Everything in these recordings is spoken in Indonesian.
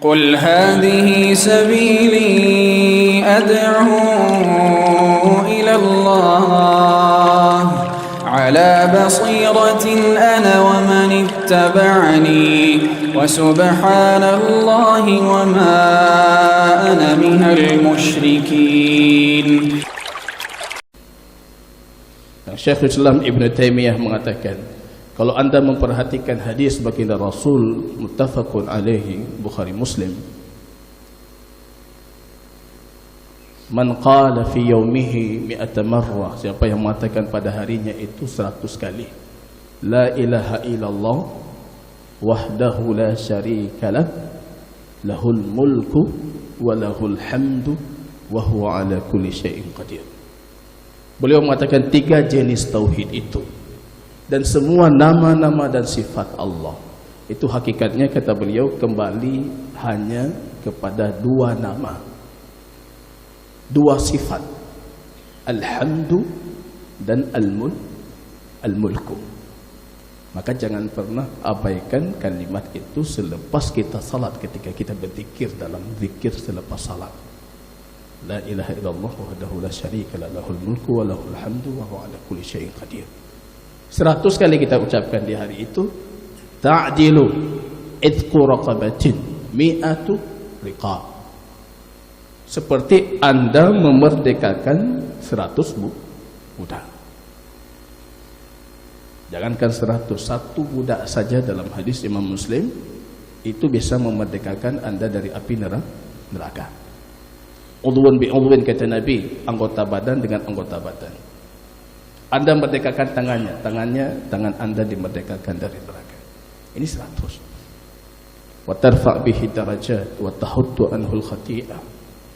قل هذه سبيلي أدعو إلى الله على بصيرة أنا ومن اتبعني وسبحان الله وما أنا من المشركين. Syekhul Islam Ibn Taimiyah mengatakan, kalau anda memperhatikan hadis baginda Rasul muttafaqun alaihi Bukhari Muslim, man qala fi yaumihi mi'ata marrah, siapa yang mengatakan pada harinya itu 100 kali la ilaha illallah wahdahu la syarikalah lahul mulku wa lahul hamdu wa huwa ala kulli syai'in qadir. Beliau mengatakan 3 jenis tauhid itu, dan semua nama-nama dan sifat Allah itu hakikatnya, kata beliau, kembali hanya kepada 2 nama, 2 sifat, alhamdu dan al-mulku. Maka jangan pernah abaikan kalimat itu selepas kita salat, ketika kita berzikir dalam zikir selepas salat. La ilaha illallah wahdahu la syarika lah, lahul mulku wa lahul hamdu wa huwa ala kulli syai'in qadir. 100 kali kita ucapkan di hari itu, ta'dilu idqu raqabatin mi'atu riqab, seperti anda memerdekakan 100 budak. Jangankan 100, 1 budak saja dalam hadis Imam Muslim itu bisa memerdekakan anda dari api neraka. Udhun bi udhun, kata Nabi, anggota badan dengan anggota badan. Anda merdekakan tangan anda dimerdekakan dari neraka. Ini 100. Wa tarfa' bihi darajat wa tahuddu anhul khati'ah,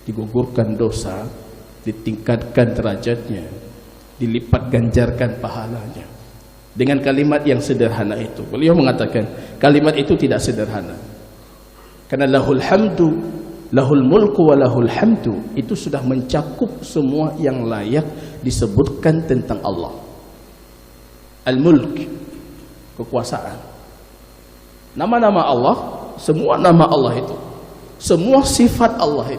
digugurkan dosa, ditingkatkan derajatnya, dilipat ganjarkan pahalanya. Dengan kalimat yang sederhana itu, beliau mengatakan kalimat itu tidak sederhana, karena lahul hamdu, lahul mulku wa lahul hamdu itu sudah mencakup semua yang layak disebutkan tentang Allah. Al-mulk, kekuasaan. Nama-nama Allah, semua nama Allah itu, semua sifat Allah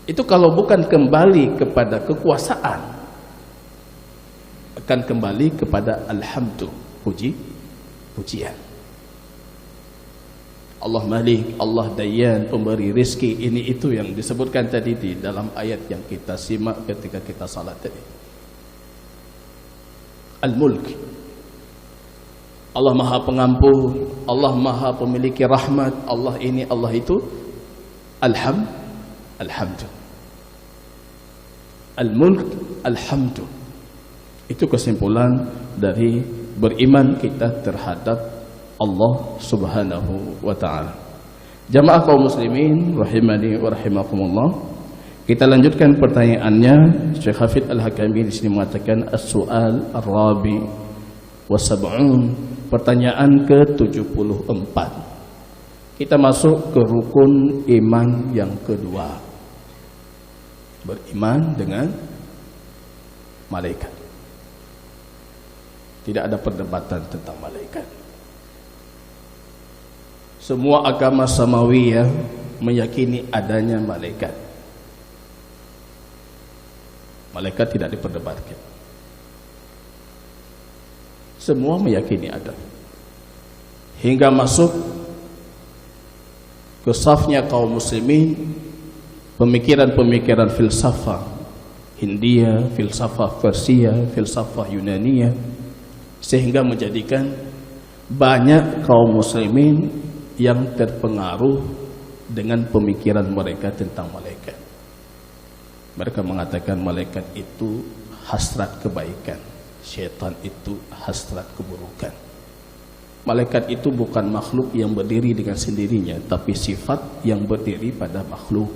itu kalau bukan kembali kepada kekuasaan, akan kembali kepada alhamdu, pujian. Allah Malik, Allah Dayyan, pemberi rizki, ini itu yang disebutkan tadi di dalam ayat yang kita simak ketika kita salat tadi. Al-Mulk, Allah Maha Pengampun, Allah Maha Pemiliki Rahmat, Allah ini, Allah itu. Alhamdu. Al-Mulk, Alhamdu. Itu kesimpulan dari beriman kita terhadap Allah Subhanahu wa ta'ala. Jamaah kaum muslimin rahimani wa rahimakumullah. Kita lanjutkan pertanyaannya. Syekh Hafidz Al-Hakami di sini mengatakan as-su'al ar-rabi wa sab'un, pertanyaan ke-74. Kita masuk ke rukun iman yang kedua, beriman dengan malaikat. Tidak ada perdebatan tentang malaikat. Semua agama samawiyah meyakini adanya malaikat. Malaikat tidak diperdebatkan. Semua meyakini ada. Hingga masuk ke safnya kaum muslimin pemikiran-pemikiran filsafah Hindia, filsafah Persia, filsafah Yunania, sehingga menjadikan banyak kaum muslimin yang terpengaruh dengan pemikiran mereka tentang malaikat. Mereka mengatakan malaikat itu hasrat kebaikan, syaitan itu hasrat keburukan. Malaikat itu bukan makhluk yang berdiri dengan sendirinya, tapi sifat yang berdiri pada makhluk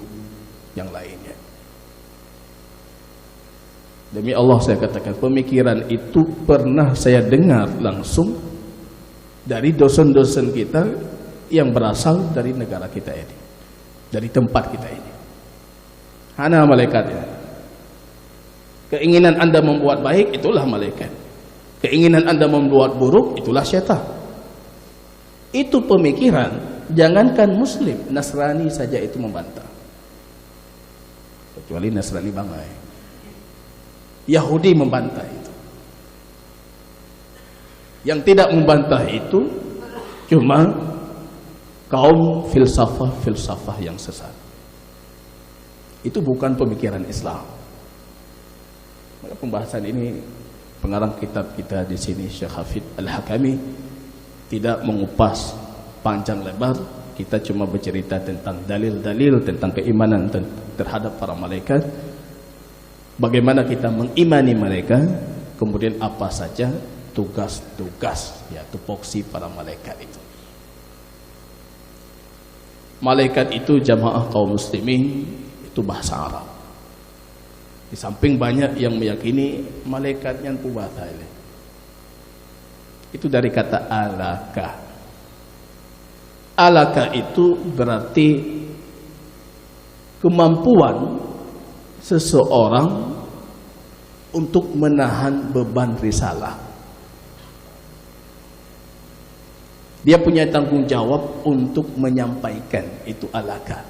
yang lainnya. Demi Allah saya katakan, pemikiran itu pernah saya dengar langsung dari dosen-dosen kita yang berasal dari negara kita ini, dari tempat kita ini. Hana malaikatnya. Keinginan anda membuat baik, itulah malaikat. Keinginan anda membuat buruk, itulah syaitan. Itu pemikiran jangankan Muslim, Nasrani saja itu membantah. Kecuali Nasrani bangai. Yahudi membantah itu. Yang tidak membantah itu cuma kaum filsafah yang sesat. Itu bukan pemikiran Islam. Maka pembahasan ini pengarang kitab kita di sini Syekh Hafidh Al-Hakami tidak mengupas panjang lebar. Kita cuma bercerita tentang dalil-dalil tentang keimanan terhadap para malaikat. Bagaimana kita mengimani mereka, kemudian apa saja tugas-tugas, ya, tupoksi para malaikat itu. Malaikat itu jamaah kaum muslimin itu bahasa Arab. Di samping banyak yang meyakini malaikatnya bahasa ini. Itu dari kata alaka. Alaka itu berarti kemampuan seseorang untuk menahan beban risalah. Dia punya tanggung jawab untuk menyampaikan, itu alaka.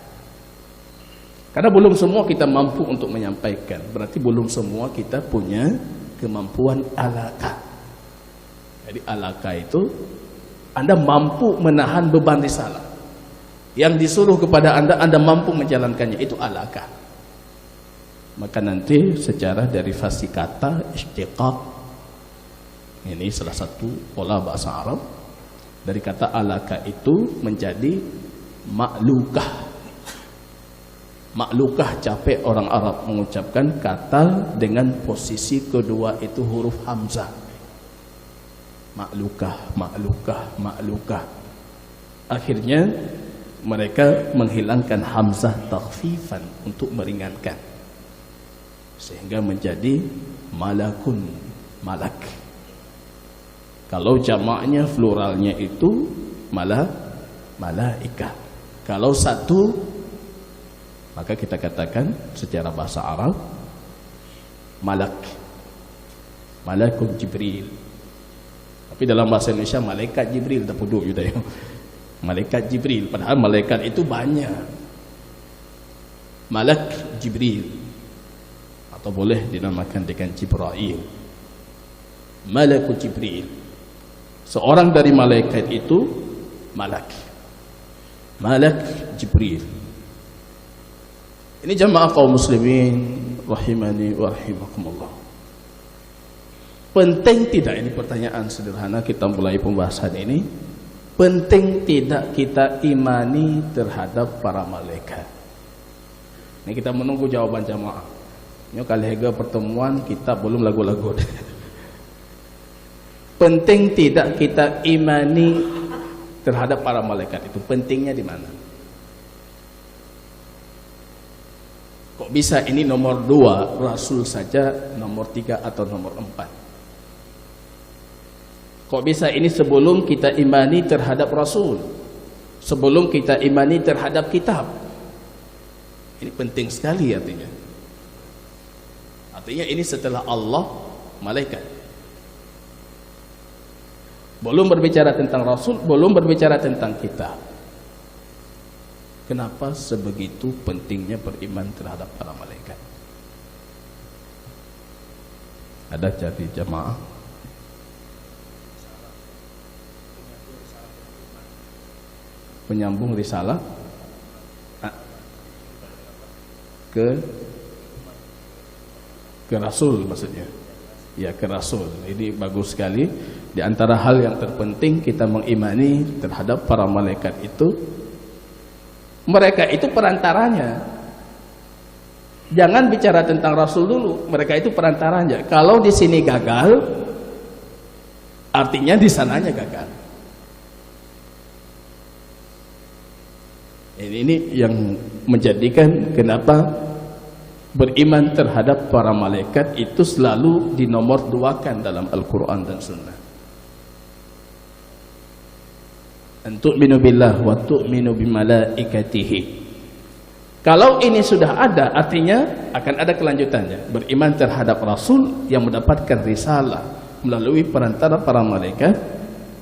Karena belum semua kita mampu untuk menyampaikan, berarti belum semua kita punya kemampuan alaka. Jadi alaka itu Anda mampu menahan beban risalah. Yang disuruh kepada Anda mampu menjalankannya, itu alaka. Maka nanti secara derivasi kata istiqaq, ini salah satu pola bahasa Arab. Dari kata alaka itu menjadi maklukah. Maklukah, capek orang Arab mengucapkan kata dengan posisi kedua itu huruf hamzah. Maklukah, maklukah, maklukah. Akhirnya mereka menghilangkan hamzah takhfifan untuk meringankan, sehingga menjadi malakun, malak. Kalau jamaknya pluralnya itu malaikah. Kalau satu, maka kita katakan secara bahasa Arab malak, malakun Jibril. Tapi dalam bahasa Indonesia malaikat Jibril tak puduk juga ya. Malaikat Jibril, padahal malaikat itu banyak. Malak Jibril, atau boleh dinamakan dengan Jibril. Malakut Jibril. Seorang dari malaikat itu malak. Malak Jibril. Ini jamaah kaum muslimin rahimani wa rahimakumullah. Penting tidak, ini pertanyaan sederhana kita mulai pembahasan ini. Penting tidak kita imani terhadap para malaikat? Ini kita menunggu jawaban jamaah. Ini kali hega pertemuan kita belum lagu-lagu. Penting tidak kita imani terhadap para malaikat itu? Pentingnya di mana? Kok bisa ini nomor 2, Rasul saja nomor 3 atau nomor 4? Kok bisa ini sebelum kita imani terhadap Rasul, sebelum kita imani terhadap kitab? Ini penting sekali artinya. Artinya ini setelah Allah, malaikat. Belum berbicara tentang Rasul, belum berbicara tentang kitab. Kenapa sebegitu pentingnya beriman terhadap para malaikat? Ada jadi jamaah penyambung risalah ke Rasul maksudnya. Ya, ke Rasul. Ini bagus sekali. Di antara hal yang terpenting kita mengimani terhadap para malaikat itu, mereka itu perantaranya. Jangan bicara tentang Rasul dulu, mereka itu perantaranya. Kalau di sini gagal, artinya di sananya gagal. Ini yang menjadikan kenapa beriman terhadap para malaikat itu selalu dinomorduakan dalam Al-Quran dan Sunnah. Antu'minu billah wa tu'minu bimalaikatihi. Kalau ini sudah ada, artinya akan ada kelanjutannya. Beriman terhadap Rasul yang mendapatkan risalah melalui perantara para malaikat,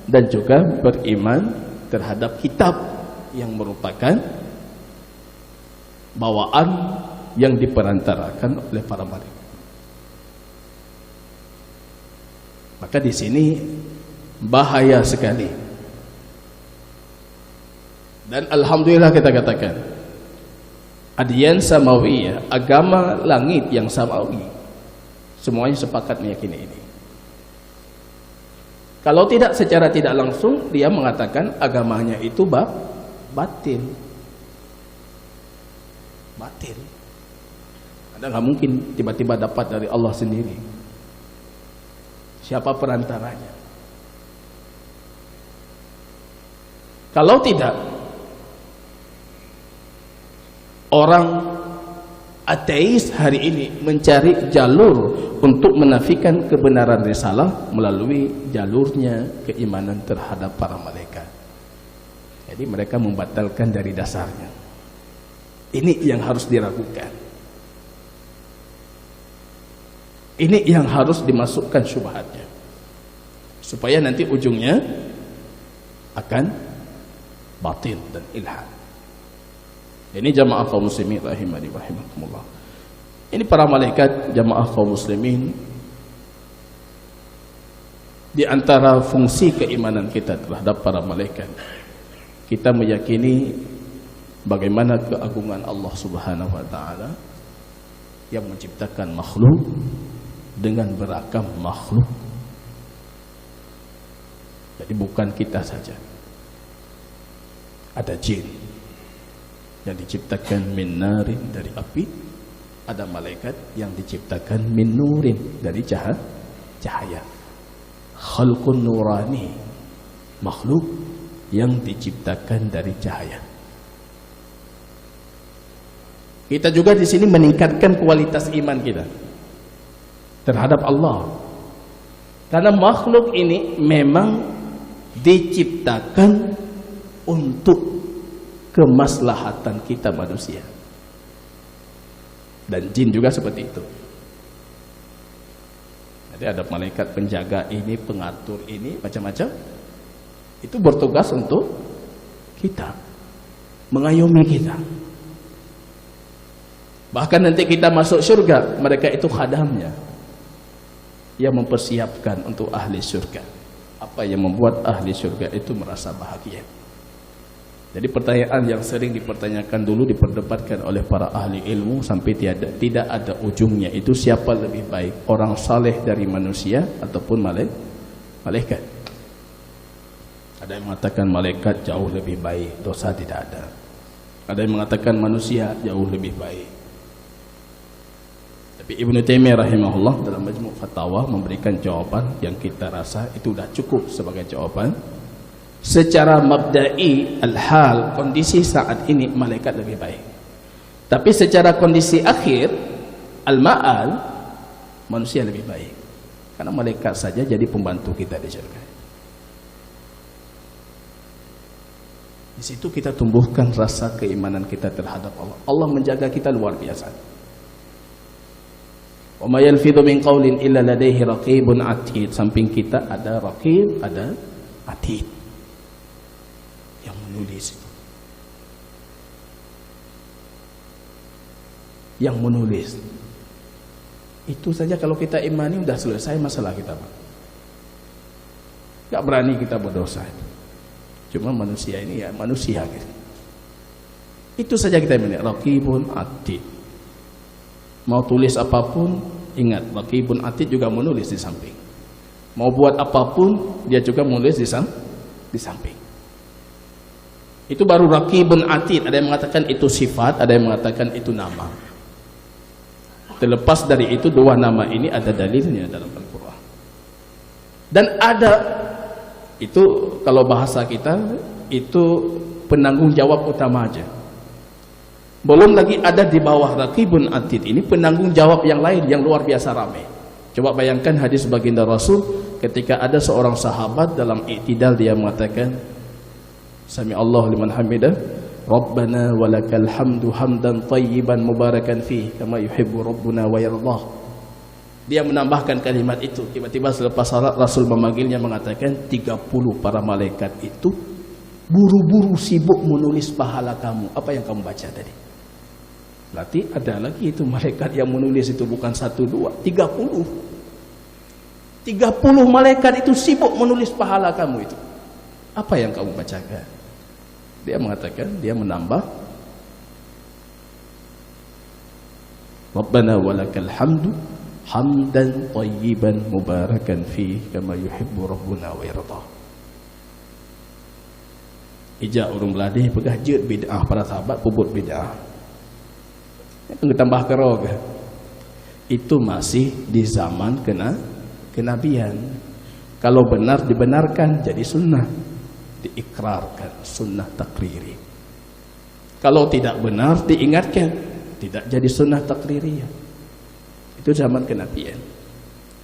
dan juga beriman terhadap kitab yang merupakan bawaan yang diperantarakan oleh para malaikat. Maka di sini bahaya sekali. Dan alhamdulillah kita katakan, adiyan samawiyah, agama langit yang samawi, semuanya sepakat meyakini ini. Kalau tidak secara tidak langsung, dia mengatakan agamanya itu batil. Batil. Anda nggak mungkin tiba-tiba dapat dari Allah sendiri. Siapa perantaranya? Kalau tidak, orang ateis hari ini mencari jalur untuk menafikan kebenaran risalah melalui jalurnya keimanan terhadap para malaikat. Jadi mereka membatalkan dari dasarnya. Ini yang harus diragukan. Ini yang harus dimasukkan syubhatnya, supaya nanti ujungnya akan batil dan ilhad. Ini jamaah kaum muslimin rahimani wa rahimakumullah. Ini para malaikat jamaah kaum muslimin, di antara fungsi keimanan kita terhadap para malaikat, kita meyakini bagaimana keagungan Allah Subhanahu wa taala yang menciptakan makhluk dengan beragam makhluk. Jadi bukan kita saja. Ada jin yang diciptakan min narin dari api, ada malaikat yang diciptakan min nurin dari cahaya. Khalqun nurani, makhluk yang diciptakan dari cahaya. Kita juga di sini meningkatkan kualitas iman kita terhadap Allah, karena makhluk ini memang diciptakan untuk kemaslahatan kita manusia, dan jin juga seperti itu. Jadi ada malaikat penjaga ini, pengatur ini, macam-macam. Itu bertugas untuk kita, mengayomi kita. Bahkan nanti kita masuk surga, mereka itu khadamnya yang mempersiapkan untuk ahli surga. Apa yang membuat ahli surga itu merasa bahagia? Jadi pertanyaan yang sering dipertanyakan dulu, diperdebatkan oleh para ahli ilmu sampai tidak ada ujungnya, itu siapa lebih baik, orang saleh dari manusia ataupun malaikat? Ada yang mengatakan malaikat jauh lebih baik, dosa tidak ada. Ada yang mengatakan manusia jauh lebih baik. Tapi Ibnu Taimiyah rahimahullah dalam Majmu' Fatawa memberikan jawaban yang kita rasa itu sudah cukup sebagai jawaban. Secara mabda'i al-hal, kondisi saat ini malaikat lebih baik. Tapi secara kondisi akhir al-ma'al, manusia lebih baik. Karena malaikat saja jadi pembantu kita di surga. Di situ kita tumbuhkan rasa keimanan kita terhadap Allah. Allah menjaga kita luar biasa. Wa ma yalfidhu min qaulin illa ladaihi raqibun atid. Samping kita ada raqib, ada atid yang menulis itu. Yang menulis. Itu saja kalau kita imani sudah selesai masalah kita, Pak. Enggak berani kita berdosa. Cuma manusia ini ya manusia gitu. Itu saja kita imani, raqibun atid. Mau tulis apapun, ingat raqibun atid juga menulis di samping. Mau buat apapun, dia juga menulis di samping. Itu baru raqibun atid. Ada yang mengatakan itu sifat, ada yang mengatakan itu nama. Terlepas dari itu, dua nama ini ada dalilnya dalam Al-Quran. Dan ada, itu kalau bahasa kita, itu penanggung jawab utama aja. Belum lagi ada di bawah raqibun atid ini penanggung jawab yang lain yang luar biasa ramai. Coba bayangkan hadis baginda Rasul ketika ada seorang sahabat dalam i'tidal, dia mengatakan Sami Allah liman hamidah, Rabbana walakal hamdu hamdan tayyiban mubarakan fih kama yuhibbu Rabbuna wa yardah. Dia menambahkan kalimat itu. Tiba-tiba selepas salat Rasul memanggilnya mengatakan 30 para malaikat itu buru-buru sibuk menulis pahala kamu. Apa yang kamu baca tadi? Berarti ada lagi itu malaikat yang menulis itu bukan 1, 2, 30. 30 malaikat itu sibuk menulis pahala kamu itu. Apa yang kamu bacakan? Dia mengatakan, dia menambah, Rabbana walakal hamdu hamdan tayyiban mubarakan fi kama yuhibbu rabbuna wa yarda. Ijak urung beladih pegah jeut bid'ah para sahabat puput bid'ah. Yang tambah kerog. Itu masih di zaman kenabian. Kalau benar dibenarkan jadi sunnah, diikrarkan, sunnah takriri. Kalau tidak benar diingatkan, tidak jadi sunnah takririyah. Itu zaman kenabian.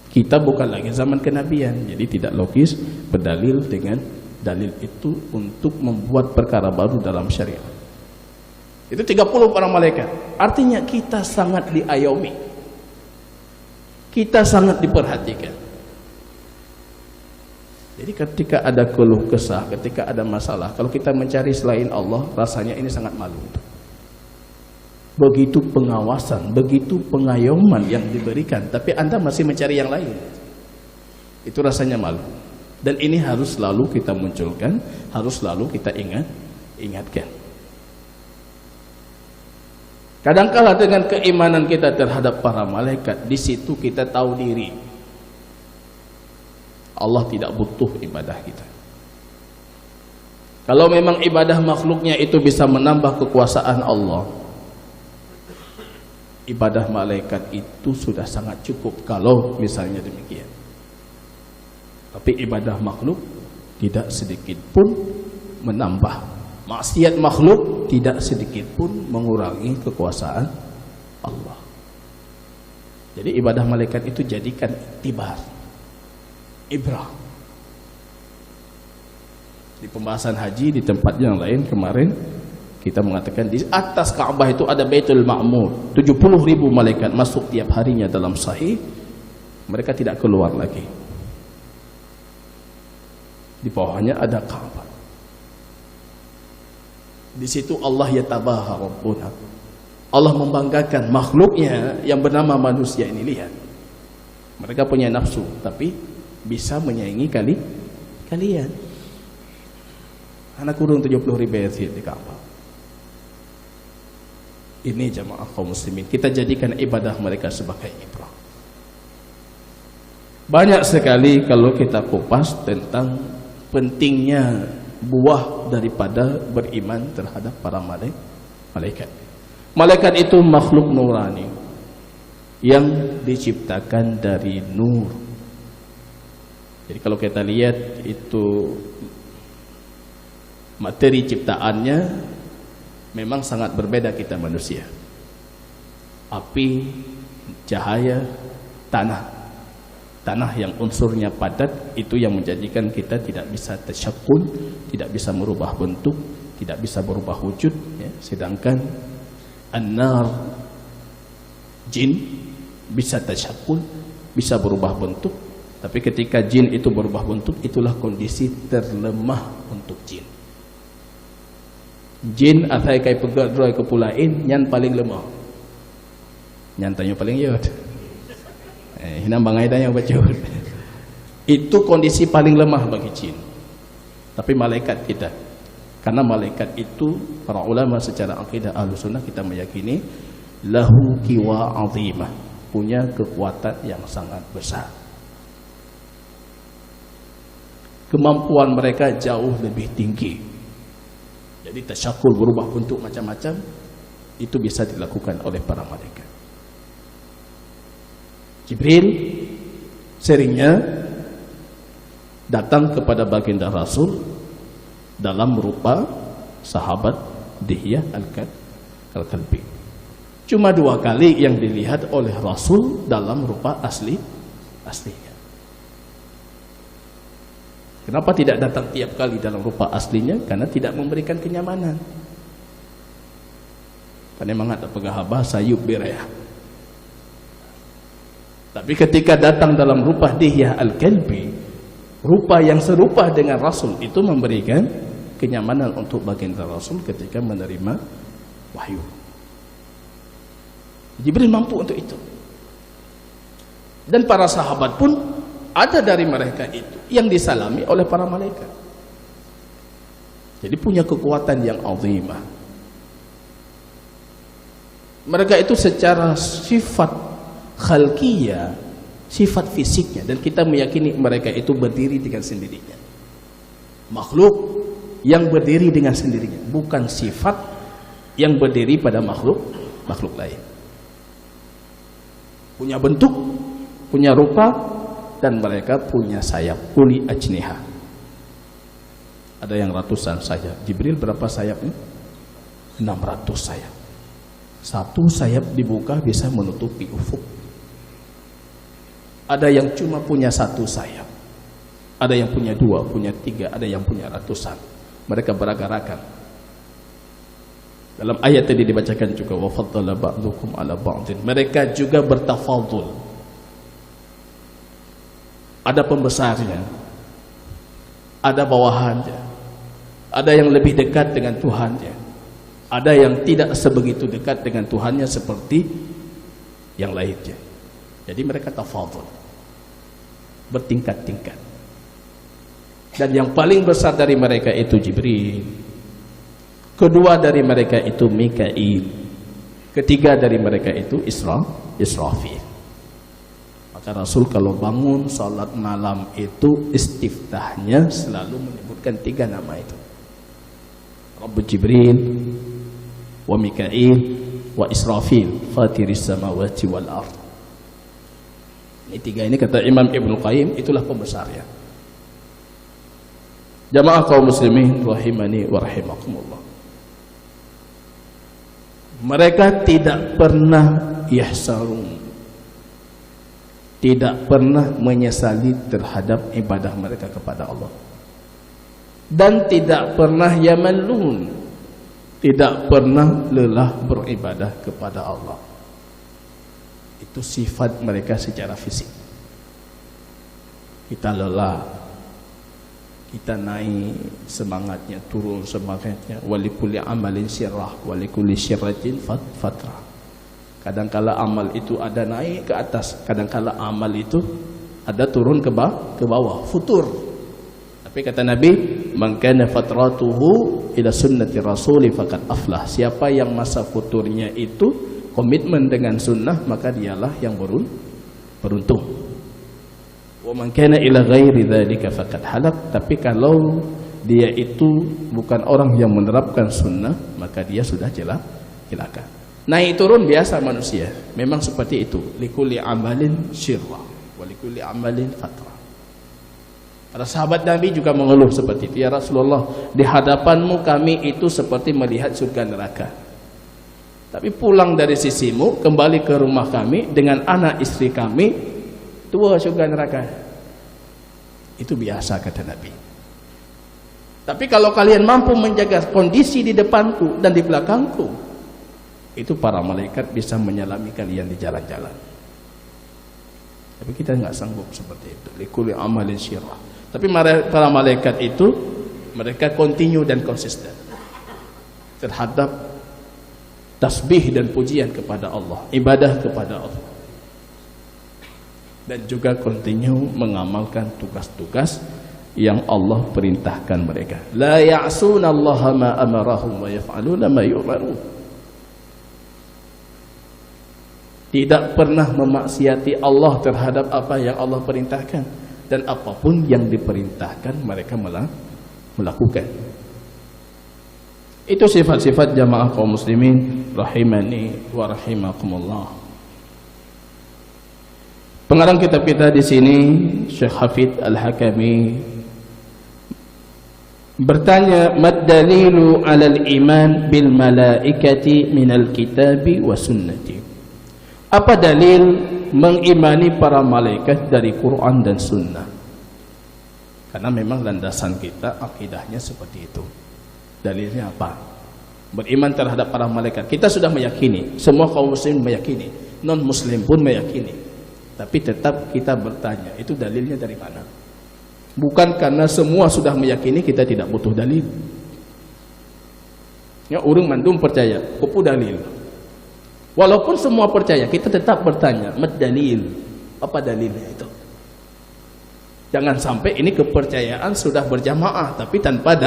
Kita bukan lagi zaman kenabian, jadi tidak logis berdalil dengan dalil itu untuk membuat perkara baru dalam syariat. Itu 30 para malaikat. Artinya kita sangat diayomi, kita sangat diperhatikan. Jadi ketika ada keluh kesah, ketika ada masalah, kalau kita mencari selain Allah, rasanya ini sangat malu. Begitu pengawasan, begitu pengayoman yang diberikan, tapi Anda masih mencari yang lain. Itu rasanya malu. Dan ini harus selalu kita munculkan, harus selalu kita ingatkan. Kadangkala dengan keimanan kita terhadap para malaikat, di situ kita tahu diri. Allah tidak butuh ibadah kita. Kalau memang ibadah makhluknya itu bisa menambah kekuasaan Allah, ibadah malaikat itu sudah sangat cukup kalau misalnya demikian. Tapi ibadah makhluk tidak sedikit pun menambah. Maksiat makhluk tidak sedikit pun mengurangi kekuasaan Allah. Jadi ibadah malaikat itu jadikan iktibar, ibrah. Di pembahasan haji di tempat yang lain kemarin kita mengatakan di atas Ka'bah itu ada Baitul Ma'mur, 70.000 malaikat masuk tiap harinya dalam sahih. Mereka tidak keluar lagi. Di bawahnya ada Ka'bah. Di situ Allah yatabaha Rabbuna. Allah membanggakan makhluknya yang bernama manusia ini. Lihat, mereka punya nafsu, tapi bisa menyaingi kalian. Anak kurung 70.000 di Ka'bah. Ini jamaah kaum muslimin, kita jadikan ibadah mereka sebagai ibrah. Banyak sekali kalau kita kupas tentang pentingnya buah daripada beriman terhadap para malaikat. Malaikat itu makhluk nurani yang diciptakan dari nur. Jadi kalau kita lihat itu materi ciptaannya memang sangat berbeda kita manusia. Api, cahaya, tanah yang unsurnya padat, itu yang menjadikan kita tidak bisa tasyakkul, tidak bisa merubah bentuk, tidak bisa berubah wujud, ya. Sedangkan an-nar, jin bisa tasyakkul, bisa berubah bentuk. Tapi ketika jin itu berubah bentuk, itulah kondisi terlemah untuk jin. Jin atai kai pegat droi kepulain nyan paling lemah. Nyan tanya paling yot. Hinam bangai tanya baca. Itu kondisi paling lemah bagi jin. Tapi malaikat tidak. Karena malaikat itu para ulama secara akidah Ahlussunnah kita meyakini lahu qiwa azimah, punya kekuatan yang sangat besar. Kemampuan mereka jauh lebih tinggi. Jadi tasyakul berubah bentuk macam-macam itu bisa dilakukan oleh para malaikat. Jibril seringnya datang kepada baginda Rasul dalam rupa sahabat Dihyah Al-Kalbi. Cuma 2 kali yang dilihat oleh Rasul dalam rupa aslinya. Kenapa tidak datang tiap kali dalam rupa aslinya? Karena tidak memberikan kenyamanan. Karena memang ada pegahaba sayub birayah. Tapi ketika datang dalam rupa Dihyah Al-Kalbi, rupa yang serupa dengan Rasul, itu memberikan kenyamanan untuk baginda Rasul ketika menerima wahyu. Jibril mampu untuk itu. Dan para sahabat pun ada dari mereka itu yang disalami oleh para malaikat. Jadi punya kekuatan yang azimah. Mereka itu secara sifat khalqiyah, sifat fisiknya, dan kita meyakini mereka itu berdiri dengan sendirinya. Makhluk yang berdiri dengan sendirinya, bukan sifat yang berdiri pada makhluk lain. Punya bentuk, punya rupa, dan mereka punya sayap, uli ajniha. Ada yang ratusan sayap. Jibril berapa sayapnya? 600 sayap. Satu sayap dibuka bisa menutupi ufuk. Ada yang cuma punya satu sayap, ada yang punya 2, punya 3, ada yang punya ratusan. Mereka beragar-agar. Dalam ayat tadi dibacakan juga wa faddala ba'dukum ala ba'din. Mereka juga bertafadul. Ada pembesarnya, ada bawahannya, ada yang lebih dekat dengan Tuhannya, ada yang tidak sebegitu dekat dengan Tuhannya seperti yang lainnya. Jadi mereka tafadul, bertingkat-tingkat. Dan yang paling besar dari mereka itu Jibril, kedua dari mereka itu Mikail, ketiga dari mereka itu Israfil. Maka Rasul kalau bangun salat malam itu istiftahnya selalu menyebutkan 3 nama itu. Rabb Jibril wa Mikail wa Israfil fatiris samawati wal ard. Ini 3 ini kata Imam Ibnu Qayyim itulah pembesarnya. Jamaah kaum muslimin rahimani wa rahimakumullah. Mereka tidak pernah yahsarun, tidak pernah menyesali terhadap ibadah mereka kepada Allah, dan tidak pernah yamallun, tidak pernah lelah beribadah kepada Allah. Itu sifat mereka secara fisik. Kita lelah, kita naik semangatnya, turun semangatnya. Walikulli amalin syirrah, walikulli syirratin fatrah. Kadangkala amal itu ada naik ke atas, kadangkala amal itu ada turun ke bawah, futur. Tapi kata Nabi, man kana fatratuhu ila sunnati rasuli faqad aflah. Siapa yang masa futurnya itu komitmen dengan sunnah, maka dialah yang beruntung. Wa man kana ila ghairi dzalika faqad halak. Tapi kalau dia itu bukan orang yang menerapkan sunnah, maka dia sudah celaka. Naik turun biasa manusia, memang seperti itu. Likulli amalin syirrah wa likulli amalin fatrah. Para sahabat Nabi juga mengeluh seperti itu. Ya Rasulullah, di hadapanmu kami itu seperti melihat surga neraka. Tapi pulang dari sisimu, kembali ke rumah kami dengan anak istri kami, tua surga neraka. Itu biasa kata Nabi. Tapi kalau kalian mampu menjaga kondisi di depanku dan di belakangku, itu para malaikat bisa menyelami kalian di jalan-jalan. Tapi kita nggak sanggup seperti itu. Likulli amalin syirrah. Tapi para malaikat itu mereka continue dan konsisten terhadap tasbih dan pujian kepada Allah, ibadah kepada Allah, dan juga continue mengamalkan tugas-tugas yang Allah perintahkan mereka. La ya'sunallaha ma amarahum wa yaf'aluna ma yu'marun. Tidak pernah memaksiati Allah terhadap apa yang Allah perintahkan, dan apapun yang diperintahkan mereka melakukan. Itu sifat-sifat jamaah kaum muslimin rahimani wa rahimakumullah. Pengarang kitab kita di sini Syekh Hafidz Al-Hakami bertanya, mad dalilu 'alal iman bil malaikati minal kitabi wa sunnati. Apa dalil mengimani para malaikat dari Quran dan sunnah? Karena memang landasan kita akidahnya seperti itu. Dalilnya apa? Beriman terhadap para malaikat. Kita sudah meyakini, semua kaum muslim meyakini, non muslim pun meyakini. Tapi tetap kita bertanya, itu dalilnya dari mana? Bukan karena semua sudah meyakini kita tidak butuh dalil. Ya, urang mandum percaya, kupu dalil. Walaupun semua percaya, kita tetap bertanya, mat dalil. Apa dalilnya itu? Jangan sampai ini kepercayaan sudah berjamaah tapi tanpa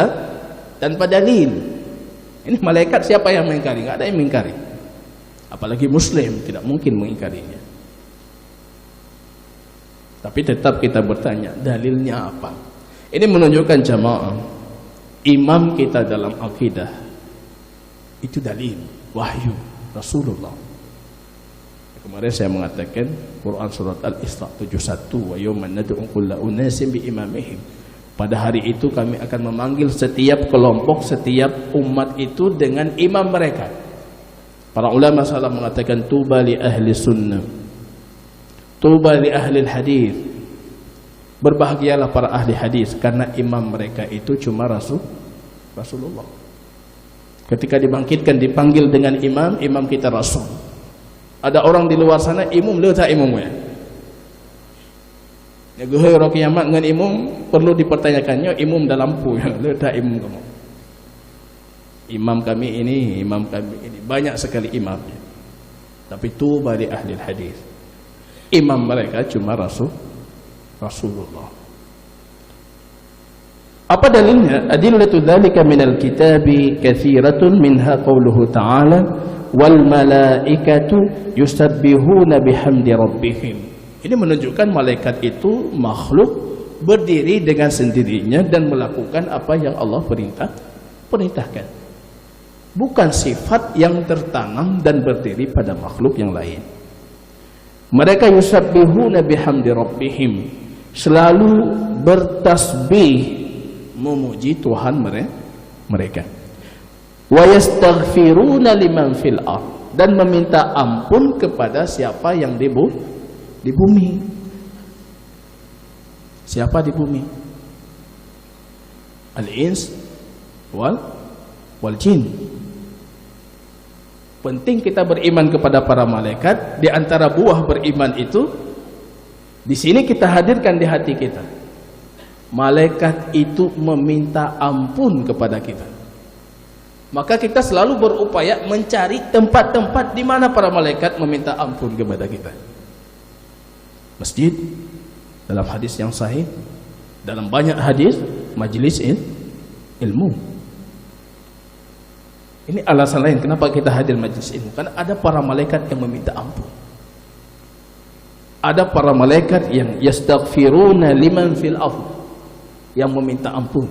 dalil. Ini malaikat siapa yang mengingkari? Enggak ada yang mengingkari. Apalagi muslim tidak mungkin mengingkarinya. Tapi tetap kita bertanya, dalilnya apa? Ini menunjukkan jamaah, imam kita dalam akidah itu dalil, wahyu Rasulullah. Kemarin saya mengatakan Quran surat Al-Isra 71, wa yawman nad'u kulla unasin bi imamihim. Pada hari itu kami akan memanggil setiap kelompok, setiap umat itu dengan imam mereka. Para ulama salah mengatakan tuba li ahli sunnah, tuba li ahli hadis. Berbahagialah para ahli hadis karena imam mereka itu cuma Rasulullah. Ketika dibangkitkan dipanggil dengan imam, imam kita Rasul. Ada orang di luar sana imam letak imamnya. Ya gehoi ro kiamat ngan imam perlu dipertanyakannya imam dalam lampu ya letak imam kamu. Imam kami ini, imam kami ini, banyak sekali imamnya. Tapi tuba li ahli hadis. Imam mereka cuma Rasulullah. Apa dalilnya? Adillatu dzalika minal kitabi katsiratun minha qauluhu ta'ala wal malaikatu yusabbihuna bihamdi rabbihim. Ini menunjukkan malaikat itu makhluk berdiri dengan sendirinya dan melakukan apa yang Allah perintahkan. Bukan sifat yang tertanam dan berdiri pada makhluk yang lain. Mereka yusabbihuna bihamdi rabbihim, selalu bertasbih memuji Tuhan mereka. Wa yastaghfiruna liman fil ardh, dan meminta ampun kepada siapa yang di bumi. Siapa di bumi? Al-ins wal jin. Penting kita beriman kepada para malaikat. Di antara buah beriman itu, di sini kita hadirkan di hati kita. Malaikat itu meminta ampun kepada kita. Maka kita selalu berupaya mencari tempat-tempat di mana para malaikat meminta ampun kepada kita. Masjid, dalam hadis yang sahih, dalam banyak hadis, majlis ilmu. Ini alasan lain kenapa kita hadir majlis ilmu. Karena ada para malaikat yang meminta ampun. Ada para malaikat yang yastaghfiruna liman fil ardh, yang meminta ampun.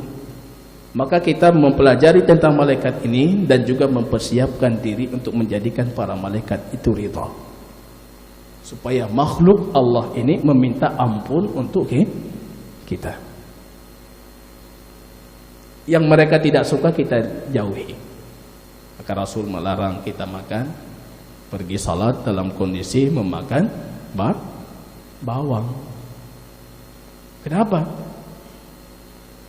Maka kita mempelajari tentang malaikat ini dan juga mempersiapkan diri untuk menjadikan para malaikat itu ridha. Supaya makhluk Allah ini meminta ampun untuk kita. Yang mereka tidak suka kita jauhi. Maka Rasul melarang kita makan, pergi salat dalam kondisi memakan bawang. Kenapa?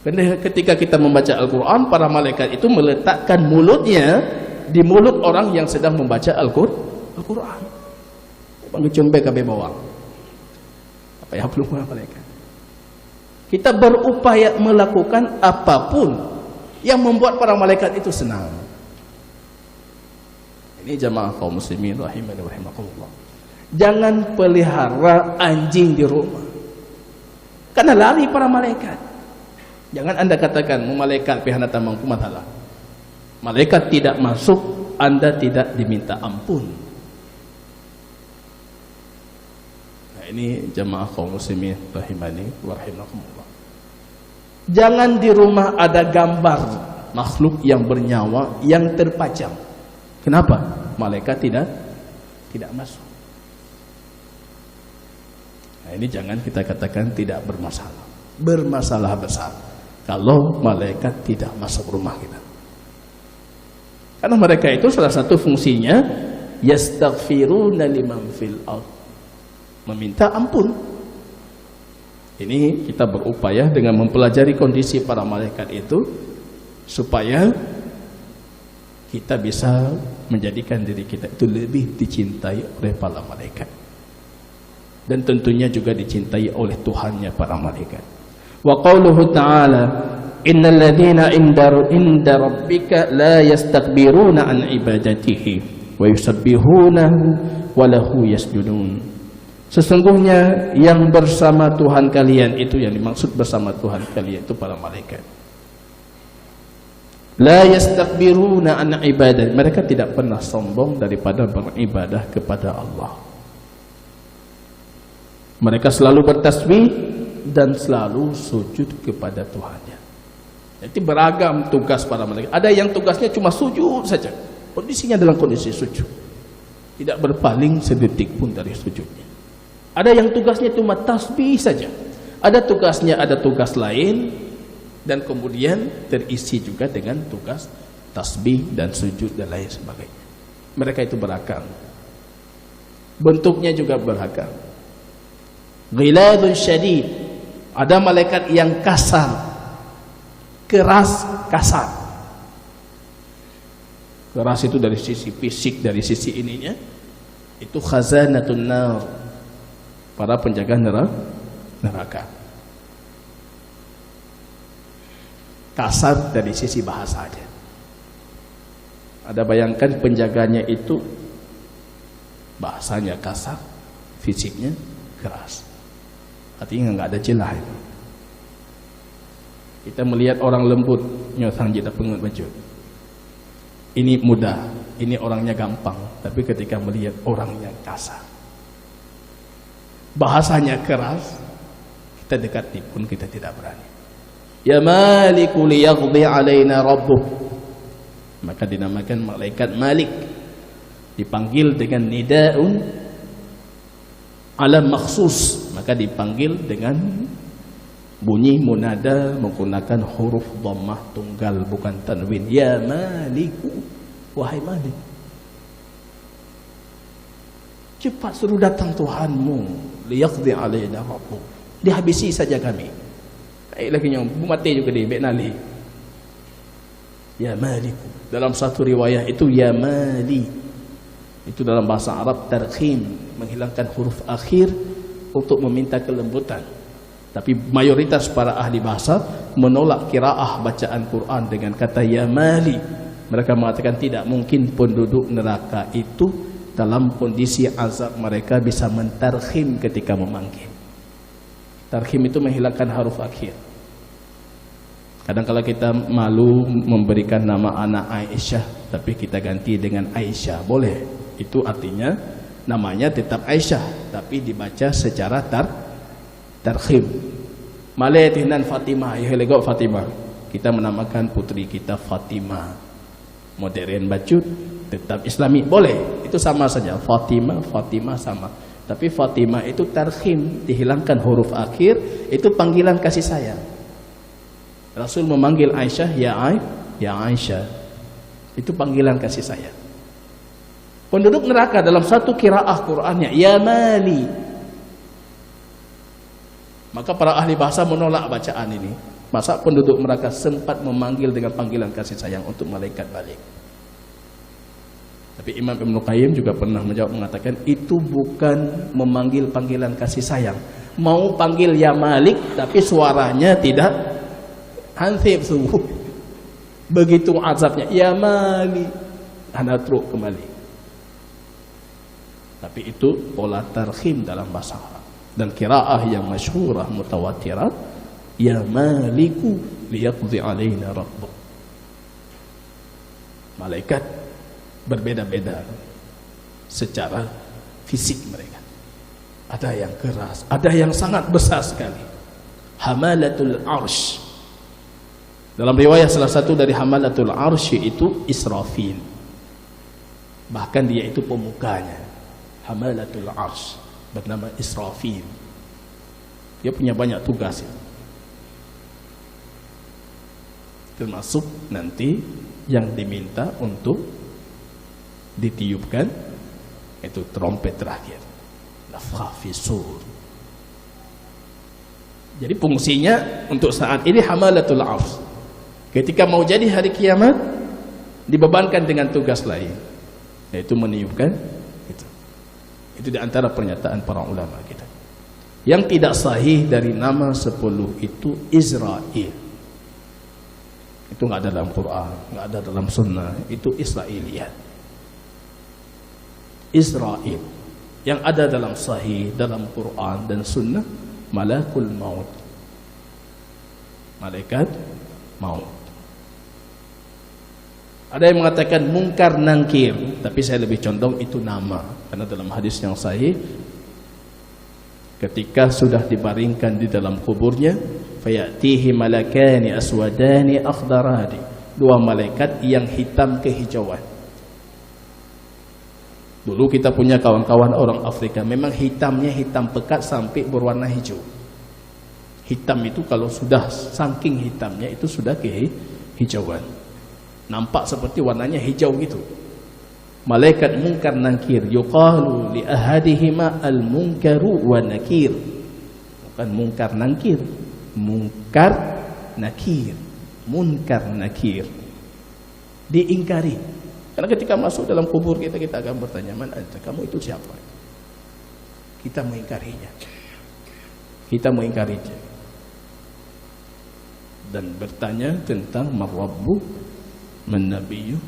Karena ketika kita membaca Al-Quran, para malaikat itu meletakkan mulutnya di mulut orang yang sedang membaca Al-Quran. Pangecun BKB bawang. Apa yang belum malaikat? Kita berupaya melakukan apapun yang membuat para malaikat itu senang. Ini jamaah kaum muslimin rahimani wa rahimakumullah. Jangan pelihara anjing di rumah. Karena lari para malaikat. Jangan Anda katakan malaikat pihanata mangku matalah. Malaikat tidak masuk, Anda tidak diminta ampun. Nah, ini jamaah kaum muslimin rahimani wa rahimakumullah. Jangan di rumah ada gambar makhluk yang bernyawa yang terpajang. Kenapa? Malaikat tidak masuk. Nah, ini jangan kita katakan tidak bermasalah. Bermasalah besar kalau malaikat tidak masuk rumah kita. Karena mereka itu salah satu fungsinya yastaghfiruna liman fil ardh, meminta ampun. Ini kita berupaya dengan mempelajari kondisi para malaikat itu supaya kita bisa menjadikan diri kita itu lebih dicintai oleh para malaikat. Dan tentunya juga dicintai oleh Tuhannya para malaikat. Wa qauluhu ta'ala innal ladzina inda rabbika la yastakbiruna an ibadatihi wa yusabbihunahu wa lahu yasjudun. Sesungguhnya yang bersama Tuhan kalian itu, yang dimaksud bersama Tuhan kalian itu para malaikat. La yastakbiruna an ibadah, mereka tidak pernah sombong daripada beribadah kepada Allah. Mereka selalu bertasbih dan selalu sujud kepada Tuhannya. Jadi beragam tugas para malaikat. Ada yang tugasnya cuma sujud saja, kondisinya dalam kondisi sujud, tidak berpaling sedetik pun dari sujudnya. Ada yang tugasnya cuma tasbih saja. Ada tugas lain, dan kemudian terisi juga dengan tugas tasbih dan sujud dan lain sebagainya. Mereka itu beragam, bentuknya juga beragam. Ghiladun syadid, ada malaikat yang kasar, keras, kasar. Keras itu dari sisi fisik, dari sisi ininya itu khazanatun nar, para penjaga neraka. Kasar dari sisi bahasanya. Ada bayangkan penjaganya itu bahasanya kasar, fisiknya keras, artinya nggak ada celah itu. Kita melihat orang lembut, nyosang jita pengut baju, ini mudah, ini orangnya gampang. Tapi ketika melihat orangnya kasar, bahasanya keras, kita dekati pun kita tidak berani. Ya Maliku liyaqdi alaina rabbuk, maka dinamakan malaikat Malik, dipanggil dengan nidaun alam maksus, maka dipanggil dengan bunyi munada menggunakan huruf dhammah tunggal bukan tanwin. Ya Maliku, wahai Malik, cepat suruh datang Tuhanmu, liyaqdi alaina rabbuk, dihabisi saja kami. Lagi nyom, mati juga di Beknali. Ya Maliku, dalam satu riwayah itu ya Mali, itu dalam bahasa Arab tarkhim, menghilangkan huruf akhir untuk meminta kelembutan. Tapi mayoritas para ahli bahasa menolak qiraah bacaan Quran dengan kata ya Mali. Mereka mengatakan tidak mungkin penduduk neraka itu dalam kondisi azab mereka bisa mentarkhim ketika memanggil. Tarkhim itu menghilangkan huruf akhir. Kadang kala kita malu memberikan nama anak Aisyah, tapi kita ganti dengan Aisyah, boleh. Itu artinya namanya tetap Aisyah, tapi dibaca secara tarkhim. Maletinan Fatimah, ya lego Fatimah. Kita menamakan putri kita Fatimah. Modern bacut, tetap Islami, boleh. Itu sama saja. Fatimah sama. Tapi Fatimah itu tarkhim, dihilangkan huruf akhir, itu panggilan kasih sayang. Rasul memanggil Aisyah ya Aisyah, itu panggilan kasih sayang. Penduduk neraka dalam satu qiraah Qur'annya ya Mali, maka para ahli bahasa menolak bacaan ini. Masa penduduk neraka sempat memanggil dengan panggilan kasih sayang untuk malaikat Malik. Tapi Imam Ibnu Qayyim juga pernah menjawab, mengatakan itu bukan memanggil panggilan kasih sayang. Mau panggil ya Malik tapi suaranya tidak hansib sungguh. Begitu azabnya ya Malik, anda truk kembali. Tapi itu pola tarkhim dalam bahasa Arab. Dan qiraah yang masyhurah mutawatirat ya Maliku liyaqdi alaina rabbuk. Malaikat berbeda-beda secara fisik mereka. Ada yang keras, ada yang sangat besar sekali. Hamalatul Arsh. Dalam riwayat salah satu dari Hamalatul Arsh itu Israfil. Bahkan dia itu pemukanya. Hamalatul Arsh bernama Israfil. Dia punya banyak tugas ya. Termasuk nanti yang diminta untuk ditiupkan itu trompet terakhir, nafkhah fi sur. Jadi fungsinya untuk saat ini Hamalatul Arsh. Ketika mau jadi hari kiamat dibebankan dengan tugas lain, yaitu meniupkan itu. Itu di antara pernyataan para ulama kita. Yang tidak sahih dari nama 10 itu Israel. Itu nggak ada dalam Quran, nggak ada dalam Sunnah. Itu Israiliyat. Israel. Yang ada dalam Sahih, dalam Quran dan Sunnah, malakul maut, malaikat maut. Ada yang mengatakan mungkar nangkir, tapi saya lebih condong itu nama, karena dalam hadis yang sahih, ketika sudah dibaringkan di dalam kuburnya, fayatihi malakani aswadani akhdarani, dua malaikat yang hitam kehijauan. Dulu kita punya kawan-kawan orang Afrika, memang hitamnya hitam pekat sampai berwarna hijau. Hitam itu kalau sudah saking hitamnya itu sudah kehijauan, nampak seperti warnanya hijau gitu. Malaikat mungkar nakir, yuqalu li ahadihima al munkaru wa nakir. Bukan mungkar nakir, mungkar nakir, munkar nakir, diingkari. Karena ketika masuk dalam kubur kita akan bertanya, man anta, kamu itu siapa? Kita mengingkarinya, kita mengingkarinya dan bertanya tentang marabbu, man nabiyyu,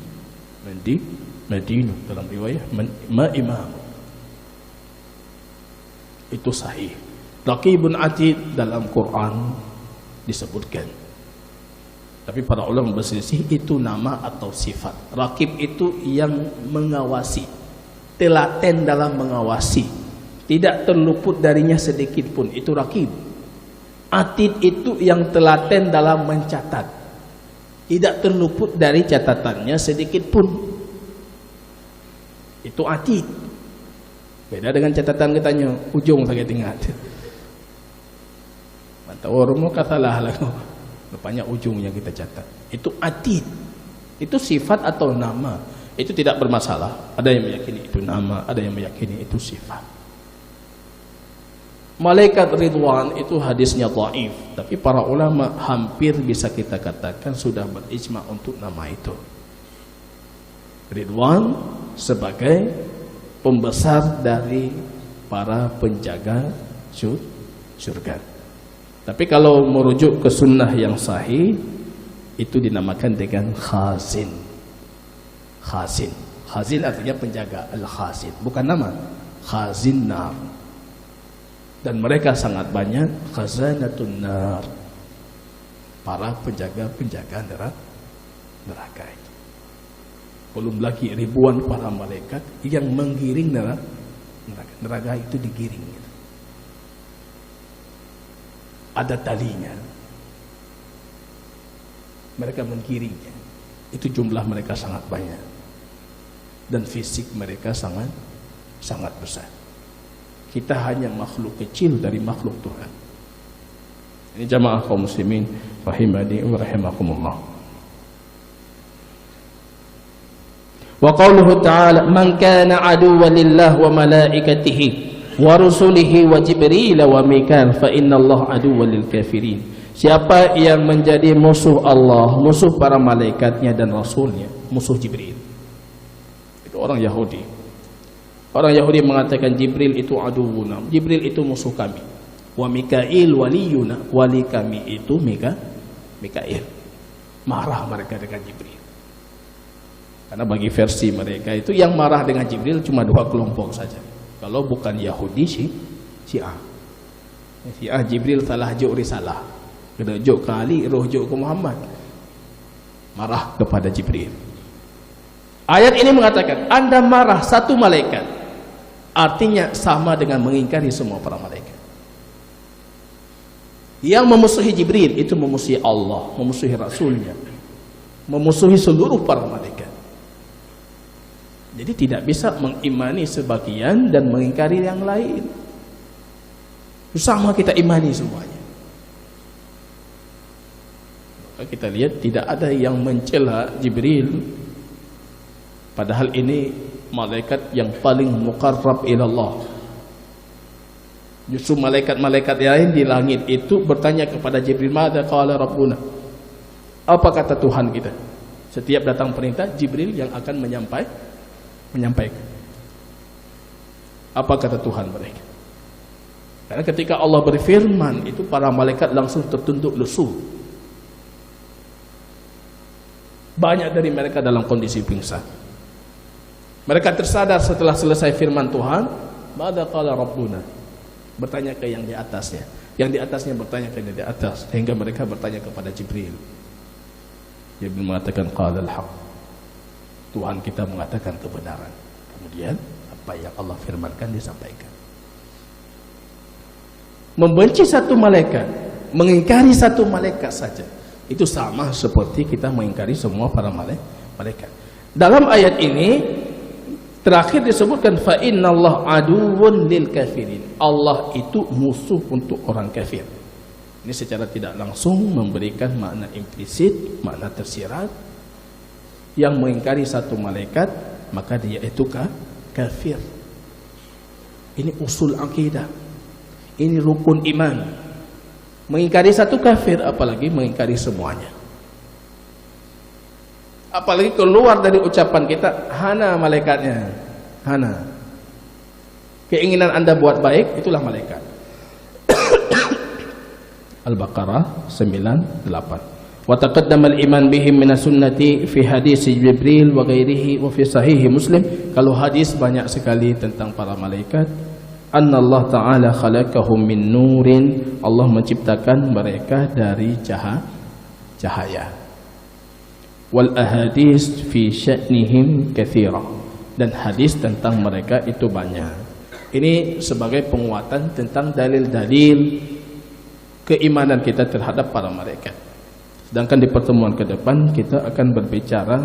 man madinu, dalam riwayat ma imam. Itu sahih. Raqibun atid dalam Quran disebutkan. Tapi para ulama berselisih itu nama atau sifat. Raqib itu yang mengawasi, telaten dalam mengawasi, tidak terluput darinya sedikit pun, itu raqib. Atid itu yang telaten dalam mencatat, tidak terluput dari catatannya sedikit pun, itu atid. Beda dengan catatan katanya ujung saya ingat. Mata orang katalah lah, rupanya ujungnya kita catat. Itu atid. Itu sifat atau nama, itu tidak bermasalah. Ada yang meyakini itu nama, ada yang meyakini itu sifat. Malaikat Ridwan itu hadisnya dhaif, tapi para ulama hampir bisa kita katakan sudah berijma untuk nama itu. Ridwan sebagai pembesar dari para penjaga surga. Tapi kalau merujuk ke sunnah yang sahih, itu dinamakan dengan khazin. Khazin, khazin artinya penjaga, al-khazin, bukan nama, khazin nar. Dan mereka sangat banyak, khazanatun nar, para penjaga-penjaga neraka itu. Belum lagi ribuan para malaikat yang menggiring neraka. Neraka itu digiring gitu. Ada talinya, mereka menggiringnya. Itu jumlah mereka sangat banyak, dan fisik mereka sangat besar. Kita hanya makhluk kecil dari makhluk Tuhan. Ini jamaah kaum muslimin rahimani wa rahimakumullah. Wa qauluhu ta'ala, man kana aduwwan lillah wa malaikatihi wa rusulihi wa jibril wa mikal fa innallaha aduwwan lil kafirin. Siapa yang menjadi musuh Allah, musuh para malaikatnya dan rasulnya, musuh Jibril, itu orang Yahudi. Orang Yahudi mengatakan Jibril itu aduwuna, Jibril itu musuh kami. Wa Mikail waliyuna, wali kami itu Mikail. Marah mereka dengan Jibril. Karena bagi versi mereka itu yang marah dengan Jibril cuma dua kelompok saja. Kalau bukan Yahudi, Syiah. Syiah Jibril salah juk risalah. Kena juk ke Ali, roh juk ke Muhammad. Marah kepada Jibril. Ayat ini mengatakan Anda marah satu malaikat, artinya sama dengan mengingkari semua para malaikat. Yang memusuhi Jibril itu memusuhi Allah, memusuhi Rasulnya, memusuhi seluruh para malaikat. Jadi tidak bisa mengimani sebagian dan mengingkari yang lain. Sama kita imani semuanya. Maka kita lihat tidak ada yang mencela Jibril. Padahal ini malaikat yang paling muqarrab ilallah. Justru malaikat-malaikat lain di langit itu bertanya kepada Jibril, "Madza qala rabbuna?" Apa kata Tuhan kita? Setiap datang perintah, Jibril yang akan menyampaikan. Apa kata Tuhan mereka? Karena ketika Allah berfirman, itu para malaikat langsung tertunduk lesu. Banyak dari mereka dalam kondisi pingsan. Mereka tersadar setelah selesai firman Tuhan, "Madza qala rabbuna?" Bertanya ke yang di atasnya. Yang di atasnya bertanya ke yang di atas, sehingga mereka bertanya kepada Jibril. Jibril mengatakan, "Qala al-haq." Tuhan kita mengatakan kebenaran. Kemudian apa yang Allah firmankan disampaikan. Membenci satu malaikat, mengingkari satu malaikat saja, itu sama seperti kita mengingkari semua para malaikat. Dalam ayat ini terakhir disebutkan fa innallaha aduwwun lil kafirin. Allah itu musuh untuk orang kafir. Ini secara tidak langsung memberikan makna implisit, makna tersirat. Yang mengingkari satu malaikat, maka dia itu kafir. Ini usul akidah. Ini rukun iman. Mengingkari satu kafir, apalagi mengingkari semuanya. Apalagi keluar dari ucapan kita, hana malaikatnya, hana. Keinginan Anda buat baik, itulah malaikat. Al-Baqarah 98. Wa taqaddama al-iman bihim min as-sunnati fi hadis Jibril wa ghairihi wa fi sahih Muslim. Kalau hadis banyak sekali tentang para malaikat. Anna Allah Ta'ala khalaqahum min nurin. Allah menciptakan mereka dari cahaya. Wal ahadis fi sya'nihim katsira, dan hadis tentang mereka itu banyak. Ini sebagai penguatan tentang dalil-dalil keimanan kita terhadap para malaikat. Sedangkan di pertemuan ke depan kita akan berbicara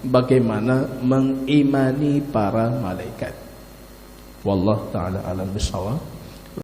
bagaimana mengimani para malaikat. Wallahu ta'ala alam bisawab.